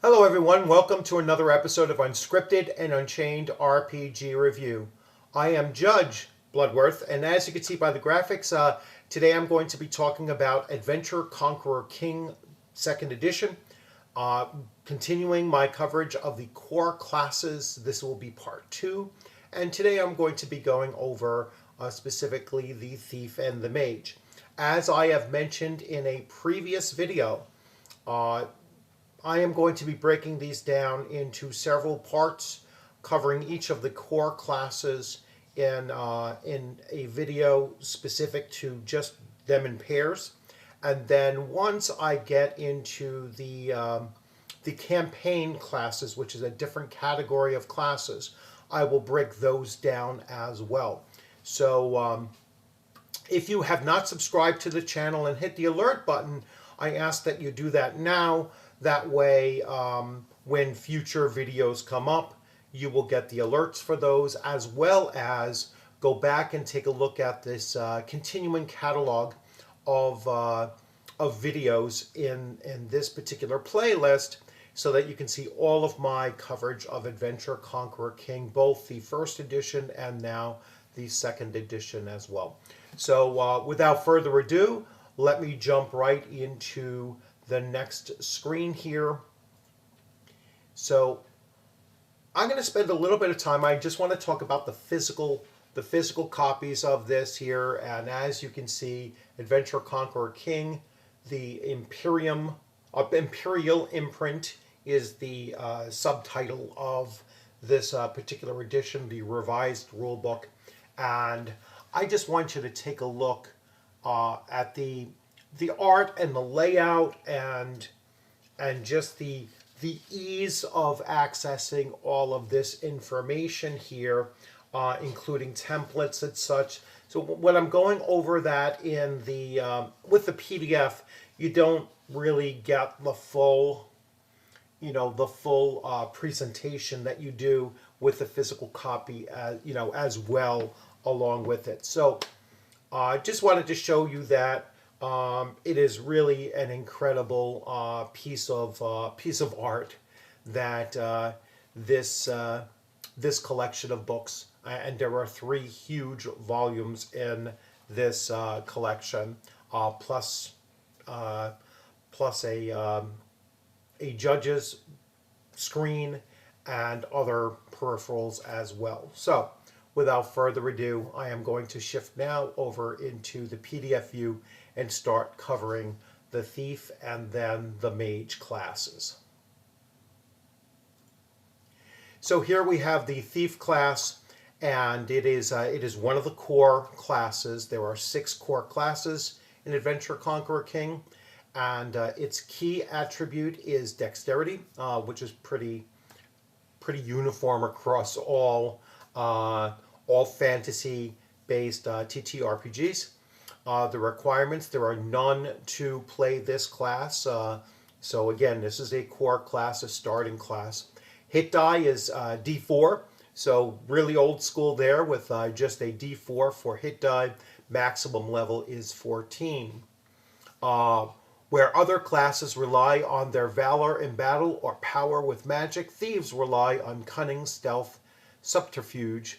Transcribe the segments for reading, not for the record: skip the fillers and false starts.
Hello everyone, welcome to another episode of Unscripted and Unchained RPG Review. I am Judge Bloodworth, and as you can see by the graphics, today I'm going to be talking about Adventure Conqueror King 2nd Edition. Uh, Continuing my coverage of the core classes, this will be part 2, and today I'm going to be going over specifically the Thief and the Mage. As I have mentioned in a previous video, uh, I am going to be breaking these down into several parts, covering each of the core classes in a video specific to just them in pairs. And then once I get into the campaign classes, which is a different category of classes, I will break those down as well. So if you have not subscribed to the channel and hit the alert button, I ask that you do that now. That way, when future videos come up, you will get the alerts for those, as well as go back and take a look at this continuing catalog of videos in this particular playlist, so that you can see all of my coverage of Adventure Conqueror King, both the first edition and now the second edition as well. So without further ado, let me jump right into the next screen here. So I'm going to spend a little bit of time. I just want to talk about the physical copies of this here. And as you can see, Adventure Conqueror King, the Imperial imprint is the subtitle of this particular edition, the revised rulebook. And I just want you to take a look at the art and the layout and just the ease of accessing all of this information here, including templates and such. So when I'm going over that in the with the PDF, you don't really get the full presentation that you do with the physical copy, as well along with it. So I just wanted to show you that it is really an incredible piece of art that this collection of books, and there are 3 huge volumes in this collection, plus a judge's screen and other peripherals as well. So without further ado, I am going to shift now over into the PDF view and start covering the Thief and then the Mage classes. So here we have the Thief class, and it is one of the core classes. There are 6 core classes in Adventure Conqueror King, and its key attribute is dexterity, which is pretty uniform across all fantasy-based TTRPGs. The requirements, there are none to play this class. So again, this is a core class, a starting class. Hit die is D4, so really old school there with just a D4 for hit die. Maximum level is 14. Where other classes rely on their valor in battle or power with magic, thieves rely on cunning, stealth, subterfuge.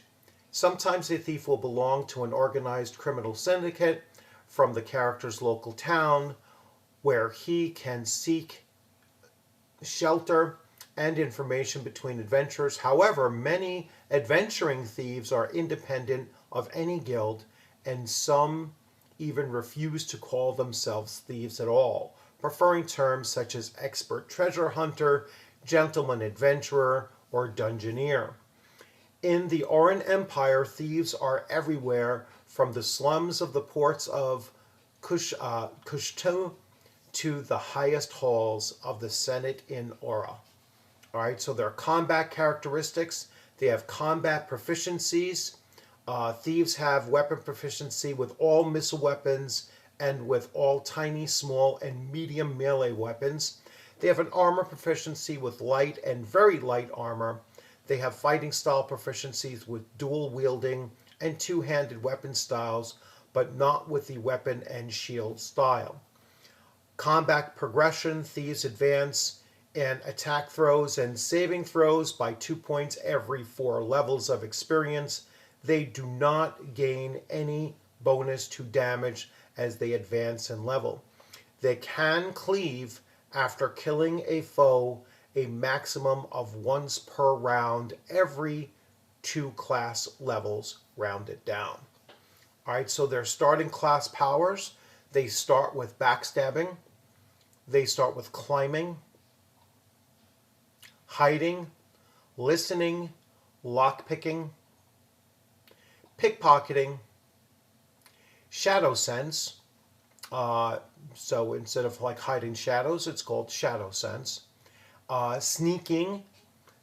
Sometimes a thief will belong to an organized criminal syndicate from the character's local town, where he can seek shelter and information between adventurers. However, many adventuring thieves are independent of any guild, and some even refuse to call themselves thieves at all, preferring terms such as expert treasure hunter, gentleman adventurer, or dungeoneer. In the Oran Empire, thieves are everywhere, from the slums of the ports of Kushtu to the highest halls of the Senate in Aura. All right, so their combat characteristics, they have combat proficiencies. Thieves have weapon proficiency with all missile weapons and with all tiny, small, and medium melee weapons. They have an armor proficiency with light and very light armor. They have fighting style proficiencies with dual wielding and two-handed weapon styles, but not with the weapon and shield style. Combat progression, thieves advance and attack throws and saving throws by 2 points every 4 levels of experience. They do not gain any bonus to damage as they advance in level. They can cleave after killing a foe a maximum of once per round every 2 class levels rounded down. All right, so their starting class powers, they start with backstabbing, they start with climbing, hiding, listening, lockpicking, pickpocketing, Shadowsense. So instead of like hiding shadows, it's called Shadowsense. Sneaking,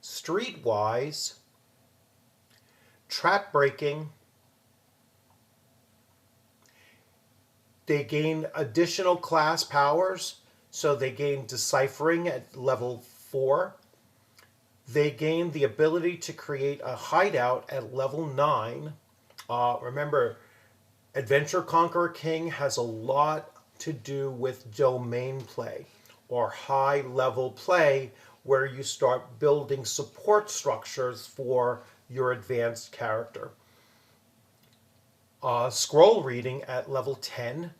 streetwise, trap breaking. They gain additional class powers, so they gain deciphering at level 4. They gain the ability to create a hideout at level 9. Remember, Adventure Conqueror King has a lot to do with domain play, or high level play, where you start building support structures for your advanced character. Scroll reading at level 10,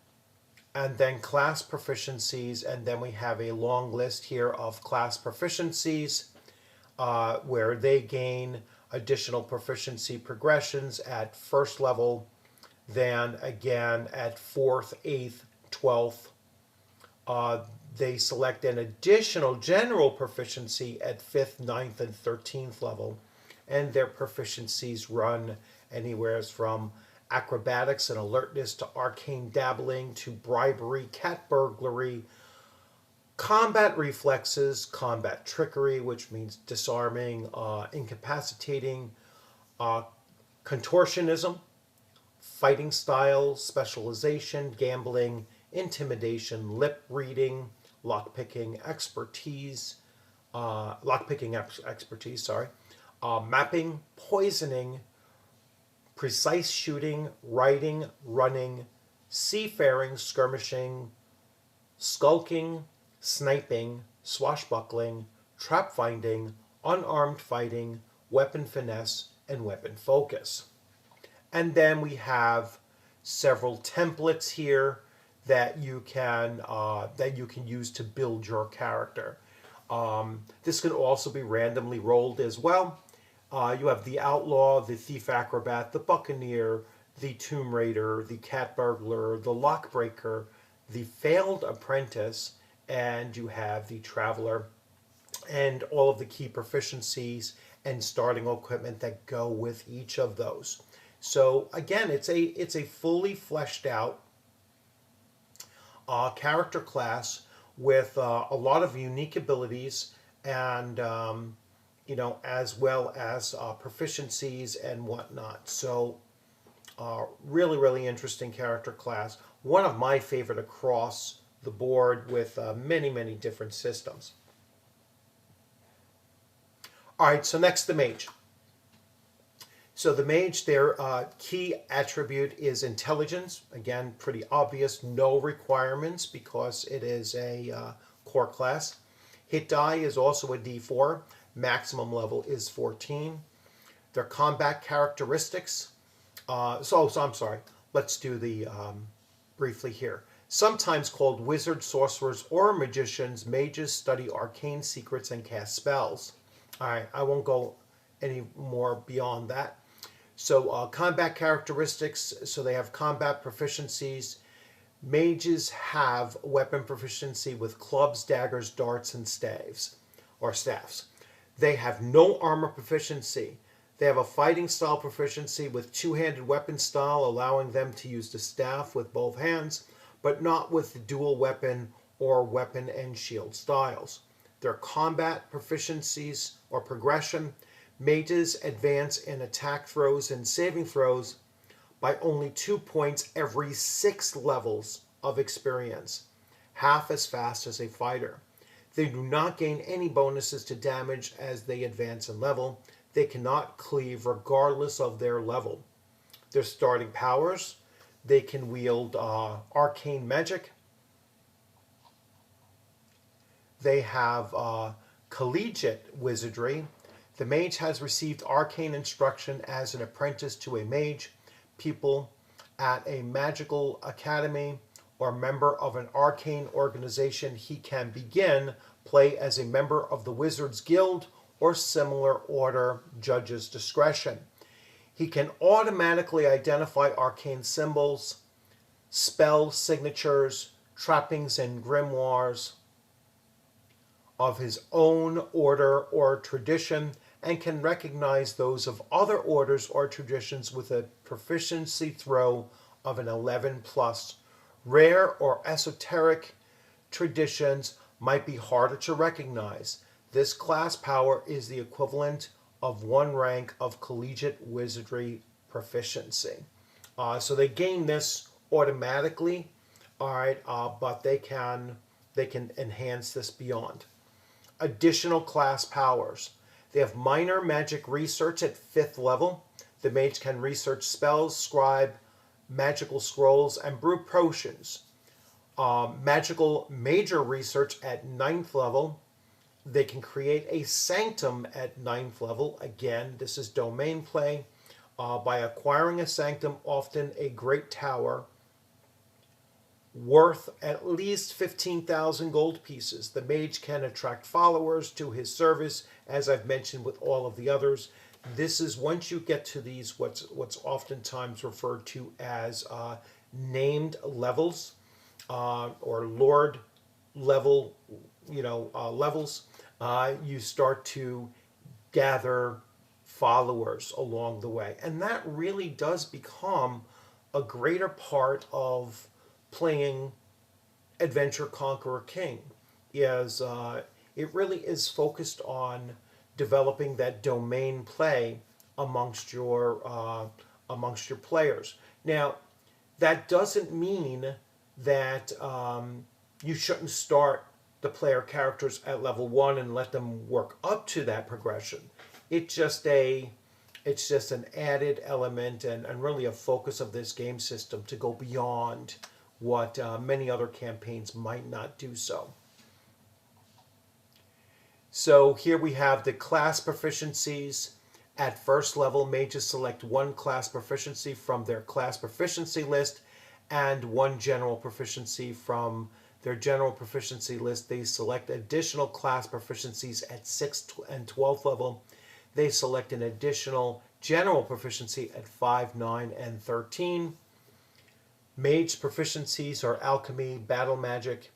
and then class proficiencies, and then we have a long list here of class proficiencies where they gain additional proficiency progressions at first level, then again at 4th, 8th, 12th. They select an additional general proficiency at 5th, 9th, and 13th level, and their proficiencies run anywhere from acrobatics and alertness to arcane dabbling to bribery, cat burglary, combat reflexes, combat trickery, which means disarming, incapacitating, contortionism, fighting style, specialization, gambling, intimidation, lip reading, lockpicking expertise, mapping, poisoning, precise shooting, riding, running, seafaring, skirmishing, skulking, sniping, swashbuckling, trap finding, unarmed fighting, weapon finesse, and weapon focus. And then we have several templates here that you can use to build your character. This can also be randomly rolled as well. You have the Outlaw, the Thief Acrobat, the Buccaneer, the Tomb Raider, the Cat Burglar, the Lockbreaker, the Failed Apprentice, and you have the Traveler, and all of the key proficiencies and starting equipment that go with each of those. So again, it's a fully fleshed out character class with a lot of unique abilities and as well as proficiencies and whatnot. So really interesting character class. One of my favorite across the board with many different systems. All right, so next the Mage. So the Mage, their key attribute is intelligence. Again, pretty obvious, no requirements because it is a core class. Hit die is also a D4. Maximum level is 14. Their combat characteristics. I'm sorry. Let's do the briefly here. Sometimes called wizards, sorcerers, or magicians, mages study arcane secrets and cast spells. All right, I won't go any more beyond that. So combat characteristics, so they have combat proficiencies. Mages have weapon proficiency with clubs, daggers, darts, and staffs. They have no armor proficiency. They have a fighting style proficiency with two-handed weapon style, allowing them to use the staff with both hands, but not with the dual weapon or weapon and shield styles. Their combat proficiencies or progression, mages advance in attack throws and saving throws by only 2 points every 6 levels of experience, half as fast as a fighter. They do not gain any bonuses to damage as they advance in level. They cannot cleave regardless of their level. Their starting powers, they can wield arcane magic. they have collegiate wizardry. The mage has received arcane instruction as an apprentice to a mage. People at a magical academy or member of an arcane organization, he can begin play as a member of the Wizards Guild or similar order, judge's discretion. He can automatically identify arcane symbols, spell signatures, trappings, and grimoires of his own order or tradition, and can recognize those of other orders or traditions with a proficiency throw of an 11 plus. Rare or esoteric traditions might be harder to recognize. This class power is the equivalent of 1 rank of collegiate wizardry proficiency. So they gain this automatically, all right, but they can enhance this beyond. Additional class powers. They have minor magic research at 5th level. The mage can research spells, scribe magical scrolls, and brew potions. Magical major research at 9th level. They can create a sanctum at 9th level. Again, this is domain play. By acquiring a sanctum, often a great tower, worth at least 15,000 gold pieces. The mage can attract followers to his service, as I've mentioned with all of the others. This is once you get to these what's oftentimes referred to as named levels or lord level, levels. You start to gather followers along the way, and that really does become a greater part of playing Adventure Conqueror King. Is it really is focused on developing that domain play amongst your players. Now, that doesn't mean that you shouldn't start the player characters at level 1 and let them work up to that progression. It's just an added element and really a focus of this game system to go beyond what many other campaigns might not do so. So here we have the class proficiencies. At 1st level, mages select 1 class proficiency from their class proficiency list and 1 general proficiency from their general proficiency list. They select additional class proficiencies at 6th and 12th level. They select an additional general proficiency at 5, 9, and 13. Mage proficiencies are alchemy, battle magic,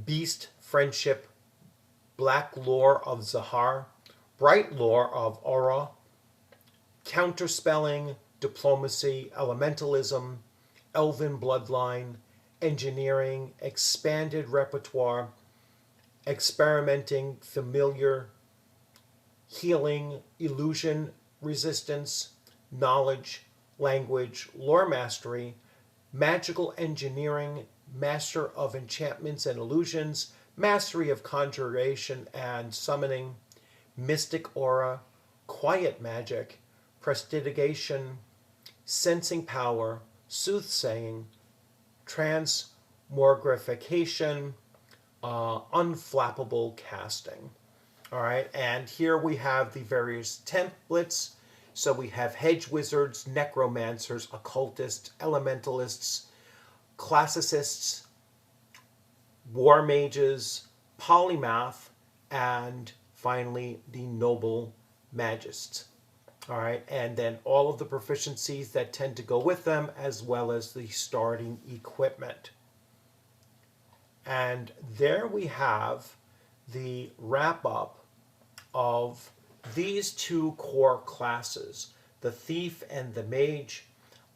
beast, friendship, black lore of Zahar, bright lore of Aura, counterspelling, diplomacy, elementalism, elven bloodline, engineering, expanded repertoire, experimenting, familiar, healing, illusion, resistance, knowledge, language, lore mastery, magical engineering, master of enchantments and illusions, mastery of conjuration and summoning, mystic aura, quiet magic, prestidigitation, sensing power, soothsaying, transmogrification, unflappable casting. All right, and here we have the various templates. So we have hedge wizards, necromancers, occultists, elementalists, classicists, war mages, polymath, and finally the noble magists. All right, and then all of the proficiencies that tend to go with them, as well as the starting equipment. And there we have the wrap up of these 2 core classes, the thief and the mage.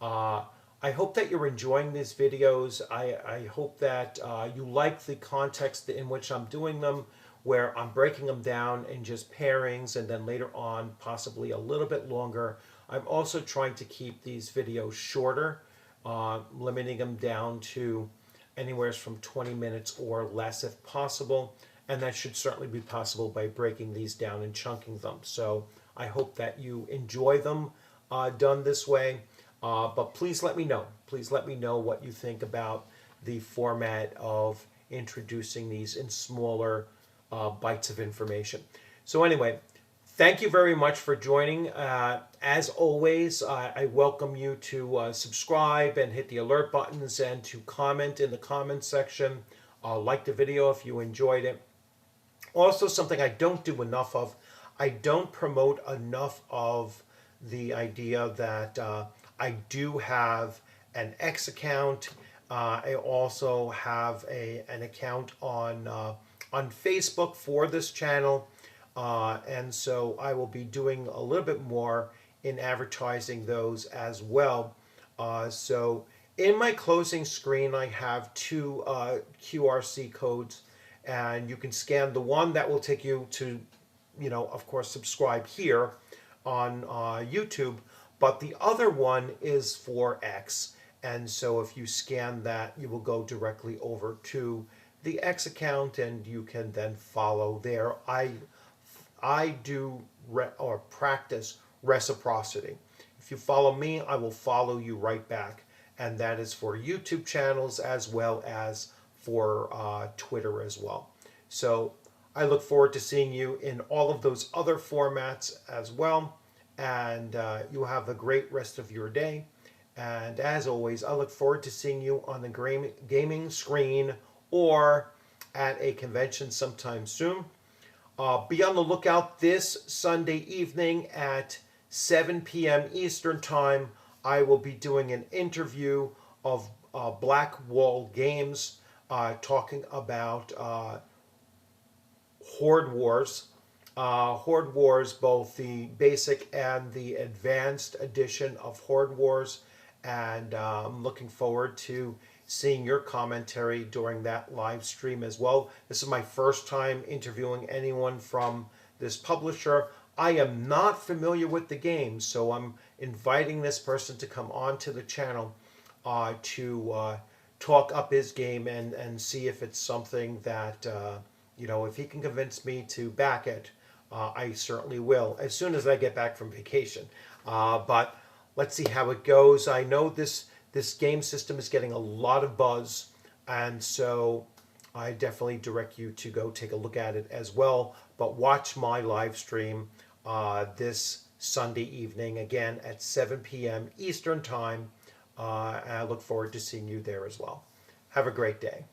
I hope that you're enjoying these videos. I hope that you like the context in which I'm doing them, where I'm breaking them down in just pairings and then later on possibly a little bit longer. I'm also trying to keep these videos shorter, limiting them down to anywhere from 20 minutes or less if possible. And that should certainly be possible by breaking these down and chunking them. So I hope that you enjoy them done this way. But please let me know. Please let me know what you think about the format of introducing these in smaller bites of information. So anyway, thank you very much for joining. As always, I welcome you to subscribe and hit the alert buttons and to comment in the comments section. Like the video if you enjoyed it. Also, something I don't do enough of, I don't promote enough of the idea that I do have an X account. I also have an account on Facebook for this channel. And so I will be doing a little bit more in advertising those as well. So in my closing screen, I have two QRC codes, and you can scan the one that will take you to, of course, subscribe here on YouTube, but the other one is for X. And so if you scan that, you will go directly over to the X account, and you can then follow there. I do practice reciprocity. If you follow me, I will follow you right back. And that is for YouTube channels as well as for Twitter as well. So I look forward to seeing you in all of those other formats as well. And you have a great rest of your day. And as always, I look forward to seeing you on the gaming screen or at a convention sometime soon. Be on the lookout this Sunday evening at 7 p.m. Eastern Time. I will be doing an interview of Black Wall Games talking about Horde Wars. Horde Wars, both the basic and the advanced edition of Horde Wars. And I'm looking forward to seeing your commentary during that live stream as well. This is my first time interviewing anyone from this publisher. I am not familiar with the game, so I'm inviting this person to come onto the channel to talk up his game and see if it's something that, if he can convince me to back it, I certainly will, as soon as I get back from vacation. But let's see how it goes. I know this game system is getting a lot of buzz, and so I definitely direct you to go take a look at it as well. But watch my live stream this Sunday evening, again at 7 p.m. Eastern Time. And I look forward to seeing you there as well. Have a great day.